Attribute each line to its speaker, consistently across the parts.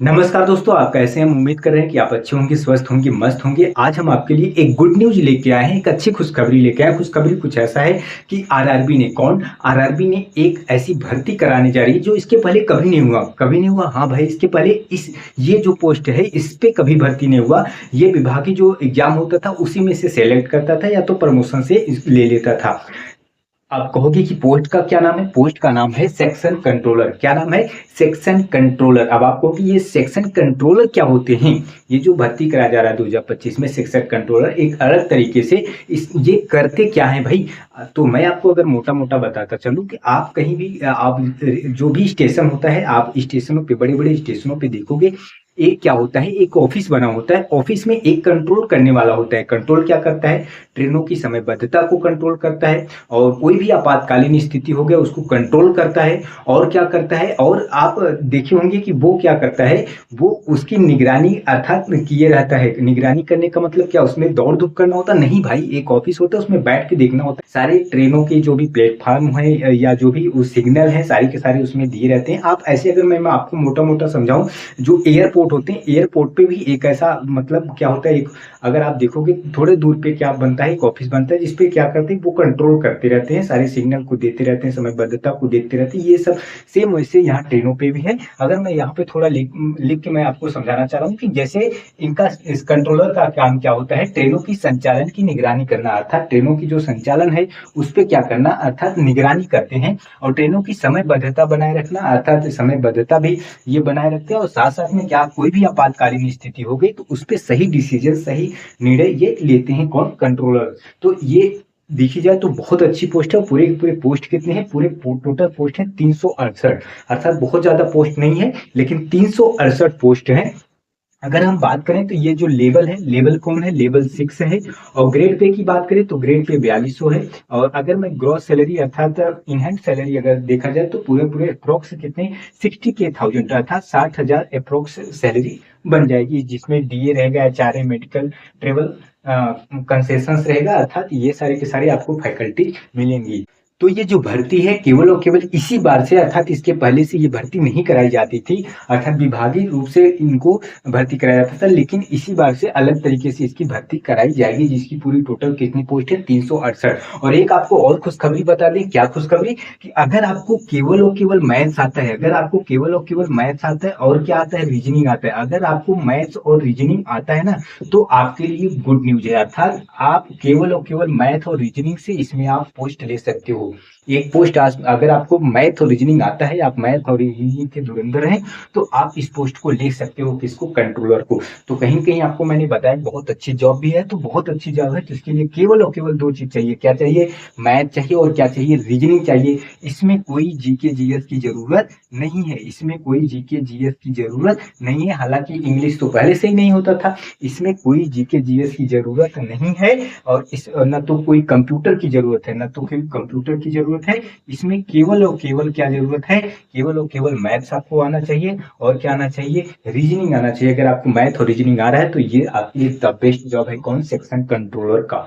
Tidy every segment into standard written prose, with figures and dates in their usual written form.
Speaker 1: नमस्कार दोस्तों, आप कैसे हैं? हम उम्मीद कर रहे हैं कि आप अच्छे होंगे, स्वस्थ होंगे, मस्त होंगे। आज हम आपके लिए एक गुड न्यूज़ लेके आए हैं, एक अच्छी खुशखबरी लेके आए हैं। खुशखबरी कुछ ऐसा है कि आरआरबी ने आरआरबी ने एक ऐसी भर्ती कराने जा रही है जो इसके पहले कभी नहीं हुआ। कभी नहीं हुआ? हाँ भाई, इसके पहले इस ये जो पोस्ट है इस पे कभी भर्ती नहीं हुआ। ये विभागीय जो एग्ज़ाम होता था उसी में से सेलेक्ट करता था या तो प्रमोशन से ले लेता था। आप कहोगे कि पोस्ट का क्या नाम है? पोस्ट का नाम है सेक्शन कंट्रोलर। क्या नाम है? Section controller. अब आप कहोगे ये सेक्शन कंट्रोलर क्या होते हैं? ये जो भर्ती कराया जा रहा है 2025 में सेक्शन कंट्रोलर एक अलग तरीके से इस ये करते क्या है भाई? तो मैं आपको अगर मोटा-मोटा बताता चलूँ कि आप कहीं भी आप जो भी स्टेशन होता है, आप स्टेशनों पे बड़े-बड़े स्टेशनों पे देखोगे एक क्या होता है, एक ऑफिस बना होता है। ऑफिस में एक कंट्रोल करने वाला होता है। कंट्रोल क्या करता है? ट्रेनों की समयबद्धता को कंट्रोल करता है और कोई भी आपातकालीन स्थिति हो गया उसको कंट्रोल करता है। और क्या करता है? और आप देखे होंगे कि वो क्या करता है? वो उसकी निगरानी अर्थात किए रहता है। निगरानी करने का मतलब क्या? उसमें दौड़-धूप करना होता नहीं भाई, एक ऑफिस होता है उसमें बैठ के देखना होता है। सारे ट्रेनों के जो भी प्लेटफ़ॉर्म है या जो भी वो सिग्नल है सारे के सारे उसमें दिए रहते हैं। आप ऐसे अगर मैं आपको मोटा-मोटा समझाऊँ, जो एयरपोर्ट होते हैं, एयरपोर्ट पे भी एक ऐसा मतलब क्या होता है, एक अगर आप देखोगे थोड़े दूर पे क्या बनता है, एक ऑफिस बनता है जिसपे क्या करते हैं वो कंट्रोल करते रहते हैं, सारे सिग्नल को देते रहते हैं, समयबद्धता को देखते रहते हैं। ये सब सेम वैसे यहाँ ट्रेनों पे भी है। अगर मैं यहाँ पे थोड़ा लिख लिख के मैं आपको समझाना चाह रहा हूँ कि जैसे इनका इस कंट्रोलर का काम क्या होता है, ट्रेनों की संचालन की निगरानी करना, अर्थात ट्रेनों की जो संचालन है उस पे क्या करना, अर्थात निगरानी करते हैं। और ट्रेनों की समयबद्धता बनाए रखना, अर्थात समयबद्धता भी ये बनाए रखते हैं। और साथ साथ में क्या कोई भी आपातकालीन स्थिति हो गई तो उस पे सही डिसीजन, सही निर्णय ये लेते हैं कौन? कंट्रोलर। तो ये देखी जाए तो बहुत अच्छी पोस्ट है। पूरे पूरे पोस्ट कितने हैं? पूरे टोटल पोस्ट है 368, अर्थात बहुत ज्यादा पोस्ट नहीं है लेकिन 368 पोस्ट है। अगर हम बात करें तो ये जो लेवल है, लेवल कौन है? लेवल 6 है। और ग्रेड पे की बात करें तो ग्रेड पे 4200 है। और अगर मैं ग्रॉस सैलरी अर्थात इन हैंड सैलरी अगर देखा जाए तो पूरे पूरे अप्रोक्स कितने 60,000 अर्थात 60,000 अप्रोक्स सैलरी बन जाएगी, जिसमें डीए रहेगा, एचआरए, मेडिकल, ट्रेवल कंसेशंस रहेगा, अर्थात ये सारे के सारे आपको फैकल्टी मिलेंगी। तो ये जो भर्ती है केवल और केवल इसी बार से, अर्थात इसके पहले से ये भर्ती नहीं कराई जाती थी, अर्थात विभागीय रूप से इनको भर्ती कराया जाता था, लेकिन इसी बार से अलग तरीके से इसकी भर्ती कराई जाएगी, जिसकी पूरी टोटल कितनी पोस्ट है? 368। और एक आपको और खुशखबरी बता दें। क्या खुशखबरी? कि अगर आपको केवल और केवल मैथ्स आता है, अगर आपको केवल और केवल मैथ्स आता है और क्या आता है? रीजनिंग आता है। अगर आपको मैथ्स और रीजनिंग आता है ना तो आपके लिए गुड न्यूज है, अर्थात आप केवल और केवल मैथ और रीजनिंग से इसमें आप पोस्ट ले सकते हो। एक पोस्ट आज अगर आपको मैथ और रीजनिंग आता है, आप मैथ और रीजनिंग के धुरंधर हैं, तो आप इस पोस्ट को ले सकते हो। किसको? कंट्रोलर को। तो कहीं कहीं आपको मैंने बताया बहुत अच्छी जॉब भी है, तो बहुत अच्छी जॉब है तो इसके लिए केवल और केवल दो चीज चाहिए। क्या चाहिए? मैथ चाहिए और क्या चाहिए? रीजनिंग चाहिए। इसमें कोई जीके जीएस की जरूरत नहीं है, इसमें कोई जीके जीएस की जरूरत नहीं है। हालांकि इंग्लिश तो पहले से ही नहीं होता था, इसमें कोई जीके जीएस की जरूरत नहीं है। और इस न तो कोई कंप्यूटर की जरूरत है, न तो कोई कंप्यूटर की जरूरत है। इसमें केवल और केवल क्या जरूरत है? केवल और केवल मैथ्स आपको आना चाहिए और क्या आना चाहिए? रीजनिंग आना चाहिए। अगर आपको मैथ और रीजनिंग आ रहा है तो ये आपकी द बेस्ट जॉब है। कौन? सेक्शन कंट्रोलर का।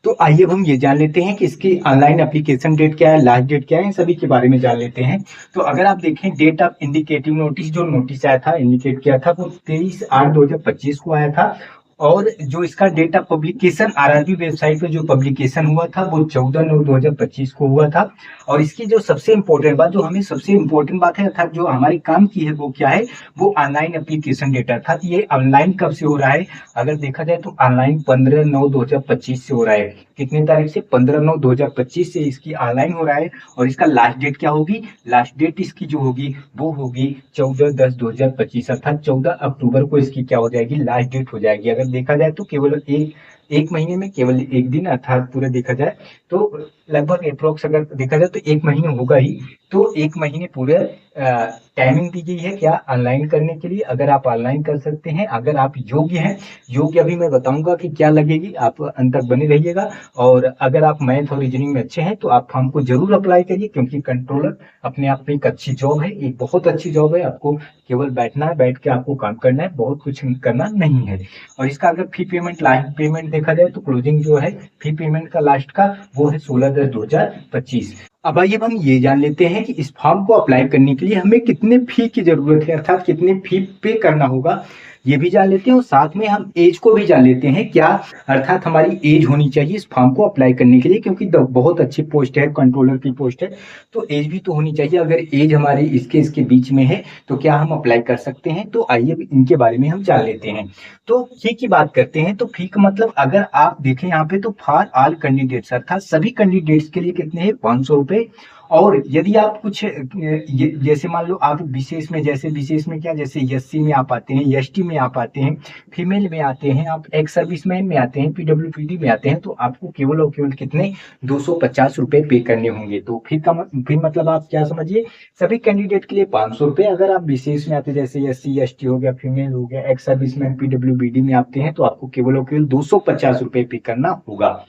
Speaker 1: तो आइए अब हम ये जान लेते हैं कि इसकी ऑनलाइन एप्लीकेशन डेट क्या है, लास्ट डेट क्या है, इन सभी के बारे में जान लेते हैं। तो अगर आप देखें डेट ऑफ इंडिकेटिव नोटिस, जो नोटिस आया था, इंडिकेट किया था, वो 23/8/2025 को आया था। और जो इसका date of publication RRB website पे जो पब्लिकेशन हुआ था वो 14/9/2025 को हुआ था। और इसकी जो सबसे इम्पोर्टेंट बात, जो हमें सबसे इम्पोर्टेंट बात है अर्थात जो हमारे काम की है वो क्या है? वो ऑनलाइन एप्लीकेशन डेट, अर्थात ये ऑनलाइन कब से हो रहा है? अगर देखा जाए तो ऑनलाइन 15/9/2025 से हो रहा है। कितनी तारीख से? 15/9/2025 से इसकी ऑनलाइन हो रहा है। और इसका लास्ट डेट क्या होगी? लास्ट डेट इसकी जो होगी वो होगी 14/10/2025, अर्थात 14 अक्टूबर को इसकी क्या हो जाएगी? लास्ट डेट हो जाएगी। अगर देखा जाए तो केवल एक एक महीने में केवल एक दिन, अर्थात पूरे देखा जाए तो लगभग अप्रोक्स अगर देखा जाए तो एक महीने होगा ही। तो एक महीने पूरे टाइमिंग दी गई है क्या? ऑनलाइन करने के लिए। अगर आप ऑनलाइन कर सकते हैं, अगर आप योग्य हैं, योग्य अभी मैं बताऊंगा कि क्या लगेगी, आप अंत तक बने रहिएगा। और अगर आप मैथ और रीजनिंग में अच्छे हैं तो आप फॉर्म को जरूर अप्लाई करिए, क्योंकि कंट्रोलर अपने आप में एक अच्छी जॉब है, एक बहुत अच्छी जॉब है। आपको केवल बैठना है, बैठ के आपको काम करना है, बहुत कुछ करना नहीं है। और इसका अगर फी पेमेंट, लास्ट पेमेंट देखा जाए तो क्लोजिंग जो है फी पेमेंट का लास्ट का वो है 16/10/2025। अब आइए अब हम ये जान लेते हैं कि इस फॉर्म को अप्लाई करने के लिए हमें कितने फी की ज़रूरत है, अर्थात कितने फी पे करना होगा, ये भी जान लेते हैं और साथ में हम एज को भी जान लेते हैं क्या, अर्थात हमारी एज होनी चाहिए इस फॉर्म को अप्लाई करने के लिए, क्योंकि बहुत अच्छी पोस्ट है, कंट्रोलर की पोस्ट है, तो एज भी तो होनी चाहिए। अगर एज हमारी इसके बीच में है तो क्या हम अप्लाई कर सकते हैं, तो आइए अब इनके बारे में हम जान लेते हैं। तो फी की बात करते हैं, तो फी का मतलब अगर आप देखें यहाँ पे तो फॉर ऑल कैंडिडेट्स, अर्थात सभी कैंडिडेट्स के लिए कितने हैं, 500 रुपए। और यदि आप कुछ जैसे मान लो आप विशेष में, जैसे विशेष में क्या, जैसे एससी में आप आते हैं, एसटी में आप आते हैं, फीमेल में आते हैं, आप एक्स सर्विसमैन में आते हैं, पीडब्ल्यूपीडी में आते हैं, तो आपको केवल और केवल कितने 250 रुपए पे करने होंगे। तो फिर मतलब आप क्या समझिए, सभी कैंडिडेट के लिए 500 रुपए। अगर आप विशेष में आते हैं जैसे एससी एसटी हो गया, फीमेल हो गया, एक्स सर्विसमैन पीडब्ल्यूबीडी में आते हैं, तो आपको केवल और केवल 250 रुपए पे करना होगा।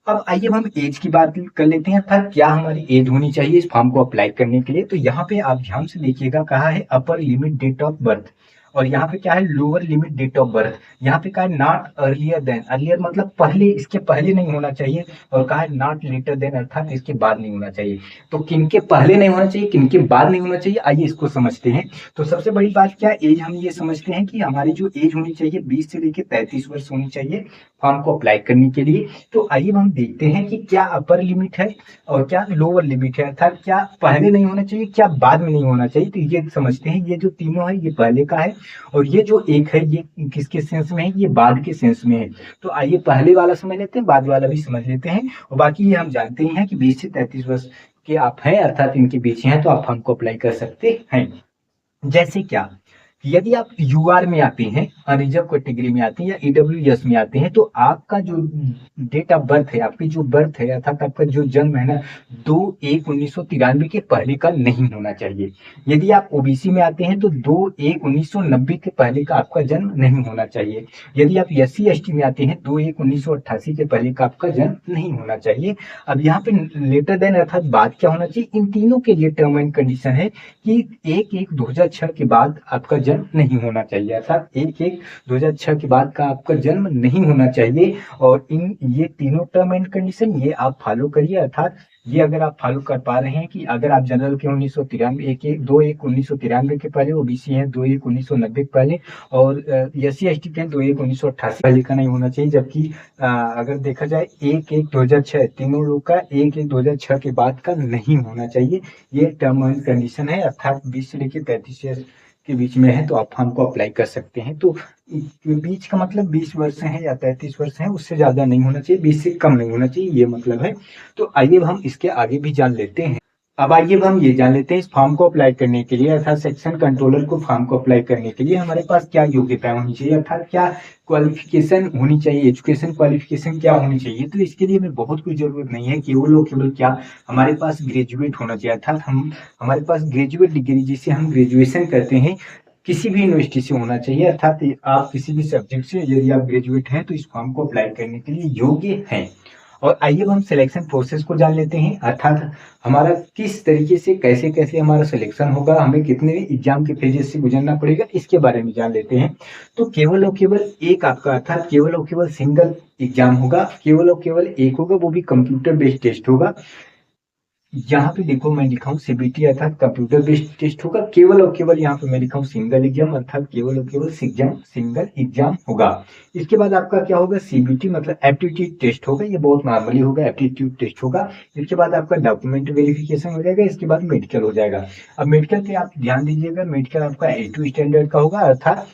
Speaker 1: अब आइए अब हम एज की बात कर लेते हैं, अर्थात क्या हमारी एज होनी चाहिए इस फॉर्म को अप्लाई करने के लिए। तो यहाँ पे आप ध्यान से देखिएगा, कहा है upper limit date of birth, और यहाँ पे क्या है lower limit date of birth. यहाँ पे कहा है नॉट अर्लियर देन, अर्लियर मतलब पहले, इसके पहले नहीं होना चाहिए, और कहा है नॉट लेटर देन, अर्थात इसके बाद नहीं होना चाहिए। तो किनके पहले नहीं होना चाहिए, किनके बाद नहीं होना चाहिए, आइए इसको समझते हैं। तो सबसे बड़ी बात क्या, एज हम ये समझते हैं कि हमारी जो एज होनी चाहिए 20 से लेकर 33 वर्ष होनी चाहिए फॉर्म को अप्लाई करने के लिए। तो आइए हम देखते हैं कि क्या अपर लिमिट है और क्या लोअर लिमिट है, अर्थात क्या पहले नहीं होना चाहिए, क्या बाद में नहीं होना चाहिए। तो ये समझते हैं, ये जो तीनों है ये पहले का है, और ये जो एक है ये किसके सेंस में है, ये बाद के सेंस में है। तो आइए पहले वाला समझ लेते हैं, बाद वाला भी समझ लेते हैं, और बाकी ये हम जानते ही हैं कि 20 से 33 वर्ष के आप हैं, अर्थात इनके बीच हैं, तो आप फॉर्म को अप्लाई कर सकते हैं। जैसे क्या, यदि आप यूआर में आते हैं, अनरिजर्व कैटेगरी में आते हैं, या ईडब्ल्यूएस में आते हैं, तो आपका जो डेट ऑफ बर्थ है, आपकी जो बर्थ है, अर्थात आपका जो जन्म है ना, 2/1/1993 के पहले का नहीं होना चाहिए। यदि आप ओबीसी में आते हैं तो 2/1/1990 के पहले का आपका जन्म नहीं होना चाहिए। यदि आप एससी एसटी में आते हैं 2/1/1988 के पहले का आपका जन्म नहीं होना चाहिए। अब यहाँ पे लेटर देन अर्थात बाद क्या होना चाहिए, इन तीनों के लिए टर्म एंड कंडीशन है कि 1/1/2006 के बाद आपका जन्म नहीं होना चाहिए, अर्थात 1/1/2006 के बाद का आपका जन्म नहीं होना चाहिए। और इन ये तीनों टर्म एंड कंडीशन ये आप फॉलो करिए, अर्थात ये अगर आप फॉलो कर पा रहे हैं कि अगर आप जनरल के 1993 2/1/1993 के पहले, ओबीसी हैं 2/1/1990 के पहले, और एससी एसटी के 2/1/1988 पहले का नहीं होना चाहिए। जबकि अगर देखा जाए 1/1/2006 तीनों लोग का 1/1/2006 के बाद का नहीं होना चाहिए। ये टर्म एंड कंडीशन है, अर्थात 20 से लेकर 33 ईयर के बीच में है तो आप फॉर्म को अप्लाई कर सकते हैं। तो बीच का मतलब 20 वर्ष है या 33 वर्ष है, उससे ज्यादा नहीं होना चाहिए, 20 से कम नहीं होना चाहिए, ये मतलब है। तो आइए अब हम इसके आगे भी जान लेते हैं। अब आइए अब हम ये जान लेते हैं इस फॉर्म को अप्लाई करने के लिए, अर्थात सेक्शन कंट्रोलर को फॉर्म को अप्लाई करने के लिए हमारे पास क्या योग्यता होनी चाहिए, अर्थात क्या क्वालिफिकेशन होनी चाहिए, एजुकेशन क्वालिफिकेशन क्या होनी चाहिए। तो इसके लिए हमें बहुत कुछ जरूरत नहीं है, केवल और केवल क्या हमारे पास ग्रेजुएट होना चाहिए, अर्थात हम हमारे पास ग्रेजुएट डिग्री जिसे हम ग्रेजुएशन करते हैं किसी भी यूनिवर्सिटी से होना चाहिए, अर्थात आप किसी भी सब्जेक्ट से यदि आप ग्रेजुएट हैं तो इस फॉर्म को अप्लाई करने के लिए योग्य हैं। और आइए अब हम सिलेक्शन प्रोसेस को जान लेते हैं, अर्थात हमारा किस तरीके से कैसे कैसे हमारा सिलेक्शन होगा, हमें कितने एग्जाम के फेजेस से गुजरना पड़ेगा, इसके बारे में जान लेते हैं। तो केवल और केवल एक आपका, अर्थात केवल और केवल सिंगल एग्जाम होगा, केवल और केवल एक होगा, वो भी कंप्यूटर बेस्ड टेस्ट होगा। यहाँ पे देखो मैं लिखा हूँ सीबीटी अर्थात कंप्यूटर बेस्ड टेस्ट होगा, केवल और केवल यहाँ पे मैं लिखा हूँ सिंगल एग्जाम, अर्थात केवल और केवल सिंगल एग्जाम होगा। इसके बाद आपका क्या होगा, सीबीटी मतलब एप्टीट्यूड टेस्ट होगा, ये बहुत नॉर्मली होगा, एप्टीट्यूड टेस्ट होगा। इसके बाद आपका डॉक्यूमेंट वेरिफिकेशन हो जाएगा, इसके बाद मेडिकल हो जाएगा। अब मेडिकल पे आप ध्यान दीजिएगा, मेडिकल आपका A2 स्टैंडर्ड का होगा, अर्थात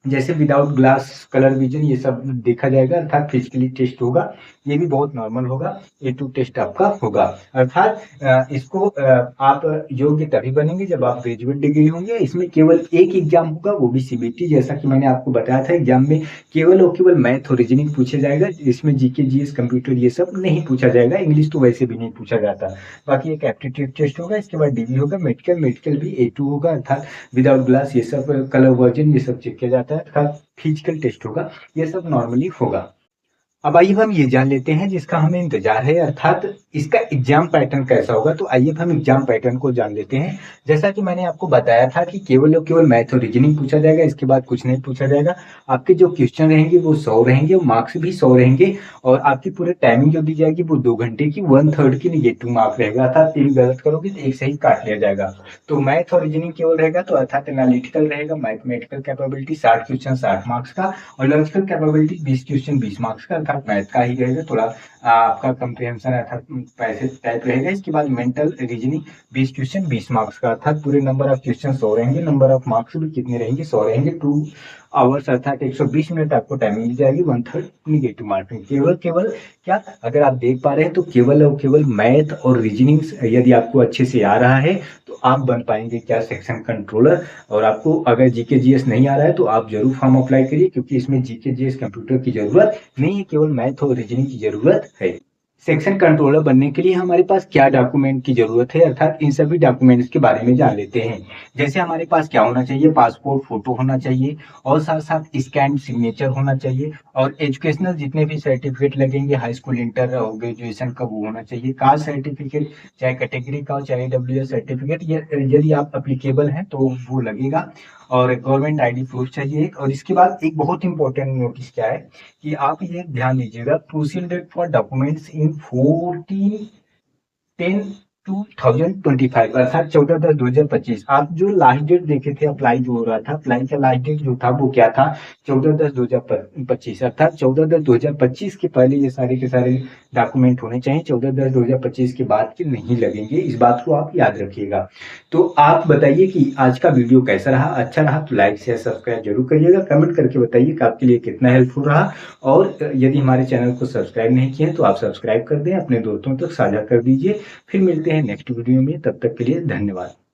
Speaker 1: जैसे विदाउट ग्लास कलर विजन ये सब देखा जाएगा, अर्थात फिजिकली टेस्ट होगा, ये भी बहुत नॉर्मल होगा। A2 टेस्ट आपका होगा, अर्थात इसको आप योग्य तभी बनेंगे जब आप ग्रेजुएट डिग्री होंगे। इसमें केवल एक एग्जाम होगा, वो भी सीबीटी, जैसा कि मैंने आपको बताया था। एग्जाम में केवल और केवल मैथ और रीजनिंग पूछे जाएगा, इसमें जीके जीएस कंप्यूटर ये सब नहीं पूछा जाएगा, इंग्लिश तो वैसे भी नहीं पूछा जाता। बाकी एक एप्टीट्यूड टेस्ट होगा, इसके बाद डीबी होगा, मेडिकल भी A2 होगा, अर्थात विदाउट ग्लास ये सब कलर वर्जन ये सब चेक किया जाता है, अर्थात फिजिकल टेस्ट होगा, ये सब नॉर्मली होगा। अब आइए हम ये जान लेते हैं जिसका हमें इंतजार है, अर्थात इसका एग्जाम पैटर्न कैसा होगा। तो आइए हम एग्जाम पैटर्न को जान लेते हैं। जैसा कि मैंने आपको बताया था कि केवल और केवल मैथ और रीजनिंग पूछा जाएगा, इसके बाद कुछ नहीं पूछा जाएगा। आपके जो क्वेश्चन रहेंगे वो 100 रहेंगे, मार्क्स भी 100 रहेंगे। और आपकी पूरे टाइमिंग जो दी जाएगी वो 2 घंटे की, 1/3 की निगेटिव मार्क रहेगा, अर्थात 3 गलत करोगे तो एक सही काट लिया जाएगा। तो मैथ और रीजनिंग केवल रहेगा, तो अर्थात एनालिटिकल रहेगा, मैथमेटिकल कैपेबिलिटी 60 क्वेश्चन 60 मार्क्स का, और लॉजिकल कैपेबिलिटी 20 क्वेश्चन 20 मार्क्स का, अर्थात मैथ का ही रहेगा। थोड़ा आपका कंप्रिहेंशन अर्थात पैसे टाइप रहेगा। इसके बाद मेंटल रीजनिंग 20 क्वेश्चन 20 मार्क्स का, अर्थात पूरे नंबर ऑफ क्वेश्चन 100 रहेंगे, नंबर ऑफ मार्क्स भी कितने रहेंगे, 100 रहेंगे। 2 आवर्स अर्थात 120 मिनट आपको टाइमिंग मिल जाएगी, 1/3 निगेटिव मार्किंग। केवल केवल क्या, अगर आप देख पा रहे हैं तो केवल और केवल मैथ और रीजनिंग यदि आपको अच्छे से आ रहा है तो आप बन पाएंगे क्या, सेक्शन कंट्रोलर। और आपको अगर जीके जीएस नहीं आ रहा है तो आप जरूर फॉर्म अप्लाई करिए, क्योंकि इसमें जीके जीएस कंप्यूटर की जरूरत नहीं है, केवल मैथ और रीजनिंग की जरूरत है। सेक्शन कंट्रोलर बनने के लिए हमारे पास क्या डॉक्यूमेंट की जरूरत है, अर्थात इन सभी डॉक्यूमेंट्स के बारे में जान लेते हैं। जैसे हमारे पास क्या होना चाहिए, पासपोर्ट फोटो होना चाहिए, और साथ साथ स्कैन सिग्नेचर होना चाहिए, और एजुकेशनल जितने भी सर्टिफिकेट लगेंगे, हाई स्कूल इंटर और ग्रेजुएशन का वो होना चाहिए, कास्ट सर्टिफिकेट चाहे कैटेगरी का हो, चाहे डब्ल्यू सर्टिफिकेट, यदि आप अप्लीकेबल हैं तो वो लगेगा। और गवर्नमेंट आईडी प्रूफ चाहिए एक। और इसके बाद एक बहुत इंपॉर्टेंट नोटिस क्या है कि आप ये ध्यान दीजिएगा, crucial date for documents in 14/10/2025, अर्थात 14/10/2025। आप जो लास्ट डेट देखे थे अप्लाई जो हो रहा था, अप्लाई का लास्ट डेट जो था वो क्या था, 14/10/2025, अर्थात 14/10/2025 के पहले ये सारे के सारे डॉक्यूमेंट होने चाहिए, 14/10/2025 के बाद के नहीं लगेंगे, इस बात को आप याद रखिएगा। तो आप बताइए कि आज का वीडियो कैसा रहा, अच्छा रहा तो लाइक शेयर सब्सक्राइब जरूर करिएगा, कमेंट करके बताइए कि आपके लिए कितना हेल्पफुल रहा। और यदि हमारे चैनल को सब्सक्राइब नहीं किए तो आप सब्सक्राइब कर दें, अपने दोस्तों तक साझा कर दीजिए। फिर मिलते हैं नेक्स्ट वीडियो में, तब तक के लिए धन्यवाद।